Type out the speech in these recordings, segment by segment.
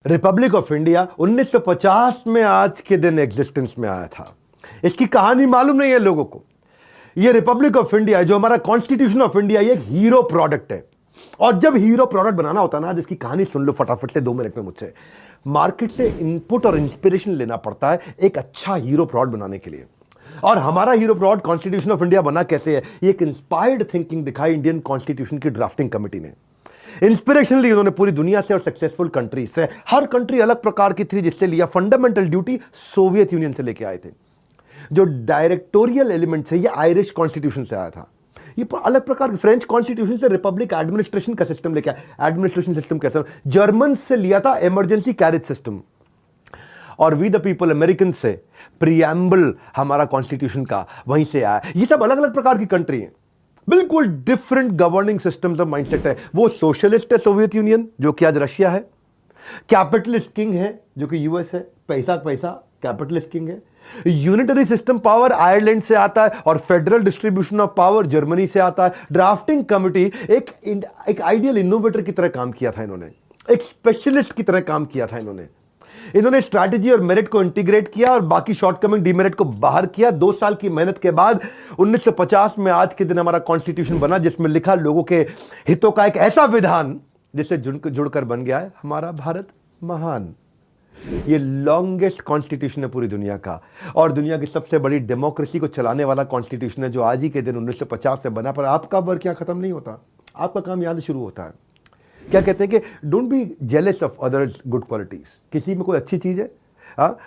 Republic of India 1950 में आज के दिन एग्जिस्टेंस में आया था। इसकी कहानी मालूम नहीं है लोगों को। यह रिपब्लिक ऑफ इंडिया जो हमारा कॉन्स्टिट्यूशन ऑफ इंडिया, ये एक हीरो प्रोडक्ट है। और जब हीरो प्रोडक्ट बनाना होता है ना, जिसकी कहानी सुन लो फटाफट से 2 मिनट में मुझसे। मार्केट से इनपुट और इंस्पिरेशन लेना पड़ता है एक अच्छा हीरो प्रोडक्ट बनाने के लिए। और हमारा hero product constitution of India बना कैसे है? ये एक इंस्पायर्ड थिंकिंग दिखाई इंडियन कॉन्स्टिट्यूशन की ड्राफ्टिंग कमेटी ने। इंस्पिरेशन ली उन्होंने पूरी दुनिया से और सक्सेसफुल कंट्री से। हर कंट्री अलग प्रकार की थी जिससे लिया। फंडामेंटल ड्यूटी सोवियत यूनियन से लेके आए थे। जो डायरेक्टोरियल एलिमेंट है ये आयरिश कॉन्स्टिट्यूशन से आया था। ये अलग प्रकार के फ्रेंच कॉन्स्टिट्यूशन से रिपब्लिक एडमिनिस्ट्रेशन का सिस्टम लेके आया। एडमिनिस्ट्रेशन सिस्टम कैसा? जर्मन से लिया था इमरजेंसी कैरेज सिस्टम। और वी द पीपल अमेरिकन से प्रीएम्बल हमारा कॉन्स्टिट्यूशन का वहीं से आया। ये सब अलग अलग प्रकार की कंट्री हैं, बिल्कुल different governing systems of mindset है। वो सोशलिस्ट है सोवियत यूनियन, जो कि आज रशिया है। कैपिटलिस्ट किंग है, जो कि यूएस है। पैसा पैसा कैपिटलिस्ट किंग है। यूनिटरी सिस्टम पावर आयरलैंड से आता है और federal distribution of power Germany से आता है। ड्राफ्टिंग कमिटी एक आइडियल इनोवेटर की तरह काम किया था इन्होंने, एक स्पेशलिस्ट की तरह काम किया था इन्होंने स्ट्रैटेजी और मेरिट को इंटीग्रेट किया और बाकी शॉर्टकमिंग डीमेरिट को बाहर किया। 2 साल की मेहनत के बाद 1950 में आज के दिन हमारा कॉन्स्टिट्यूशन बना, जिसमें लिखा लोगों के हितों का एक ऐसा विधान जिससे जुड़कर बन गया है हमारा भारत महान। ये लॉन्गेस्ट कॉन्स्टिट्यूशन है पूरी दुनिया का और दुनिया की सबसे बड़ी डेमोक्रेसी को चलाने वाला कॉन्स्टिट्यूशन है, जो आज ही के दिन 1950 में बना। पर आपका वर्क यहां खत्म नहीं होता, आपका काम यहां से शुरू होता है। क्या कहते हैं कि don't be jealous of others good qualities. किसी में कोई अच्छी चीज है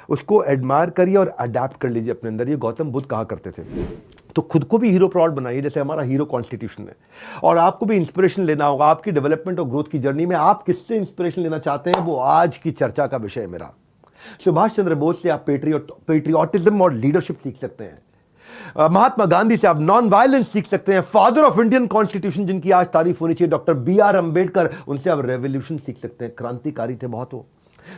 उसको एडमायर करिए और अडैप्ट कर लीजिए अपने अंदर। ये गौतम बुद्ध कहा करते थे। तो खुद को भी हीरो प्रोडक्ट बनाइए, जैसे हमारा हीरो कॉन्स्टिट्यूशन है। और आपको भी इंस्पिरेशन लेना होगा आपकी डेवलपमेंट और ग्रोथ की जर्नी में। आप किससे इंस्पिरेशन लेना चाहते हैं, वो आज की चर्चा का विषय है मेरा। सुभाष चंद्र बोस से आप पेट्रियोटिज्म और लीडरशिप सीख सकते हैं। महात्मा गांधी से आप नॉन वायलेंस सीख सकते हैं। फादर ऑफ इंडियन कॉन्स्टिट्यूशन जिनकी आज तारीफ होनी चाहिए, डॉक्टर बी.आर. अंबेडकर, उनसे आप रेवोल्यूशन सीख सकते हैं। क्रांतिकारी थे बहुत वो।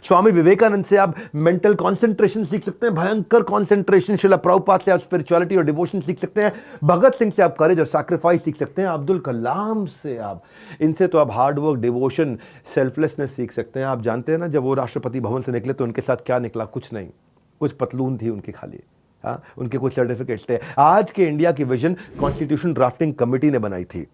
स्वामी विवेकानंद से आप मेंटल कंसंट्रेशन सीख सकते हैं, भयंकर कंसंट्रेशन। शिला प्रभुपाद से आप स्पिरिचुअलिटी और डिवोशन सीख सकते हैं। भगत सिंह से आप करेज और सैक्रिफाइस सीख सकते हैं। अब्दुल कलाम से आप इनसे तो आप हार्ड वर्क, डिवोशन, सेल्फलेसनेस सीख सकते हैं। आप जानते हैं ना, जब वो राष्ट्रपति भवन से निकले तो उनके साथ क्या निकला? कुछ नहीं, कुछ पतलून थी उनकी खाली। उनके कुछ सर्टिफिकेट्स थे। आज के इंडिया की विजन कॉन्स्टिट्यूशन ड्राफ्टिंग कमेटी ने बनाई थी।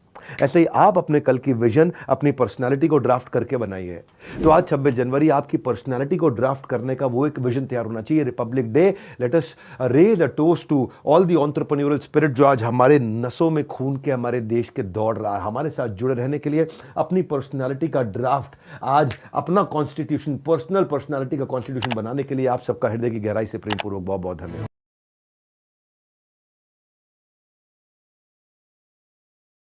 ऐसे ही आप अपने कल की विजन अपनी पर्सनालिटी को ड्राफ्ट करके बनाइए। तो आज 26 जनवरी आपकी पर्सनालिटी को ड्राफ्ट करने का वो एक विजन तैयार होना चाहिए। Republic day, let us raise a toast to all the entrepreneurial spirit जो आज हमारे नसों में खून के हमारे देश के दौड़ रहा है। हमारे साथ जुड़े रहने के लिए अपनी पर्सनालिटी का ड्राफ्ट, आज अपना कॉन्स्टिट्यूशन, पर्सनल पर्सनालिटी का कॉन्स्टिट्यूशन बनाने के लिए आप सबका हृदय की गहराई से प्रेमपूर्वक बहुत बहुत धन्यवाद।